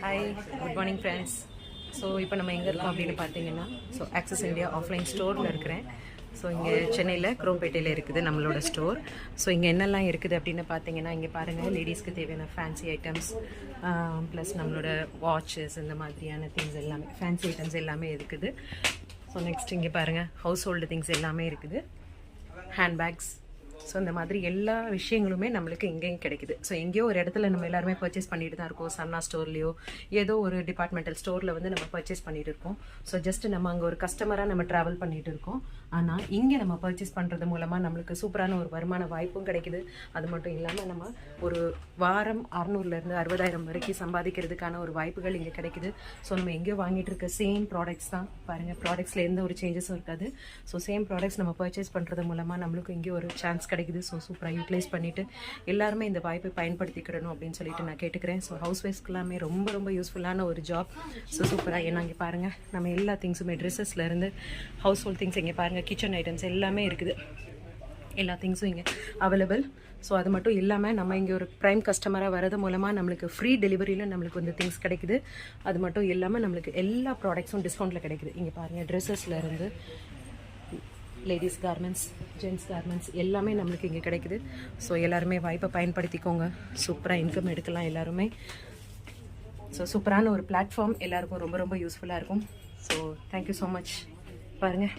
Hi, good morning friends. So இப்போ நம்ம எங்கே இருக்கோம் அப்படின்னு பார்த்தீங்கன்னா, ஸோ ஆக்சஸ் இந்தியா ஆஃப்லைன் ஸ்டோரில் இருக்கிறேன். ஸோ இங்கே சென்னையில் குரோம்பேட்டையில் இருக்குது நம்மளோட ஸ்டோர். ஸோ இங்கே என்னெல்லாம் இருக்குது அப்படின்னு பார்த்தீங்கன்னா, இங்கே பாருங்கள், லேடிஸ்க்கு தேவையான ஃபேன்சி ஐட்டம்ஸ் ப்ளஸ் நம்மளோட வாட்சஸ் இந்த மாதிரியான திங்ஸ் எல்லாமே, ஃபேன்சி ஐட்டம்ஸ் எல்லாமே இருக்குது. ஸோ நெக்ஸ்ட் இங்கே பாருங்கள், ஹவுஸ் ஹோல்டு திங்ஸ் எல்லாமே இருக்குது, ஹேண்ட்பேக்ஸ். ஸோ இந்த மாதிரி எல்லா விஷயங்களுமே நம்மளுக்கு எங்கேயும் கிடைக்குது. ஸோ எங்கேயோ ஒரு இடத்துல நம்ம எல்லாருமே பர்ச்சேஸ் பண்ணிட்டு தான் இருக்கோம். சன்னா ஸ்டோர்லேயோ ஏதோ ஒரு டிபார்ட்மெண்டல் ஸ்டோரில் வந்து நம்ம பர்ச்சேஸ் பண்ணிட்டு இருக்கோம். ஸோ ஜஸ்ட் நம்ம அங்கே ஒரு கஸ்டமராக நம்ம ட்ராவல் பண்ணிட்டு இருக்கோம். ஆனால் இங்கே நம்ம பர்ச்சேஸ் பண்ணுறது மூலமாக நம்மளுக்கு சூப்பரான ஒரு வருமான வாய்ப்பும் கிடைக்குது. அது மட்டும் இல்லாமல் நம்ம ஒரு வாரம் 600லேருந்து 60,000 வரைக்கும் சம்பாதிக்கிறதுக்கான ஒரு வாய்ப்புகள் இங்கே கிடைக்குது. ஸோ நம்ம எங்கேயோ வாங்கிட்டு இருக்க சேம் ப்ராடக்ட்ஸ் தான். பாருங்கள், ப்ராடக்ட்ஸில் எந்த ஒரு சேஞ்சஸும் இருக்காது. ஸோ சேம் ப்ராடக்ட்ஸ் நம்ம பர்ச்சேஸ் பண்ணுறது மூலமாக நம்மளுக்கு இங்கே ஒரு சான்ஸ் கிடைக்குது. ஸோ சூப்பராக யூட்டிலைஸ் பண்ணிவிட்டு எல்லாருமே இந்த வாய்ப்பை பயன்படுத்திக்கிடணும் அப்படின்னு சொல்லிட்டு நான் கேட்டுக்கிறேன். ஸோ ஹவுஸ் ஒய்ஃப்ஸ்க்கு எல்லாமே ரொம்ப ரொம்ப யூஸ்ஃபுல்லான ஒரு ஜாப். ஸோ சூப்பராக ஏன்னா இங்கே பாருங்கள், நம்ம எல்லா திங்ஸுமே ட்ரெஸ்ஸஸ்லேருந்து ஹவுஸ் ஹோல்ட் திங்ஸ் இங்கே பாருங்கள், கிச்சன் ஐட்டம்ஸ் எல்லாமே இருக்குது. எல்லா திங்ஸும் இங்கே அவைலபிள். ஸோ அது மட்டும் இல்லாமல் நம்ம இங்கே ஒரு ப்ரைம் கஸ்டமராக வரது மூலமாக நம்மளுக்கு ஃப்ரீ டெலிவரியில் நம்மளுக்கு வந்து திங்ஸ் கிடைக்குது. அது மட்டும் இல்லாமல் நம்மளுக்கு எல்லா ப்ராடக்ட்ஸும் டிஸ்கவுண்ட்டில் கிடைக்குது. இங்கே பாருங்கள், ட்ரெஸ்ஸஸ்லேருந்து லேடிஸ் கார்மெண்ட்ஸ், ஜென்ட்ஸ் கார்மெண்ட்ஸ் எல்லாமே நம்மளுக்கு இங்கே கிடைக்குது. ஸோ எல்லாருமே வாய்ப்பை பயன்படுத்திக்கோங்க. சூப்பராக இன்கம் எடுக்கலாம் எல்லாருமே. ஸோ சூப்பரான ஒரு பிளாட்ஃபார்ம், எல்லாருக்கும் ரொம்ப ரொம்ப யூஸ்ஃபுல்லாக இருக்கும். So thank you so much. பாருங்கள்.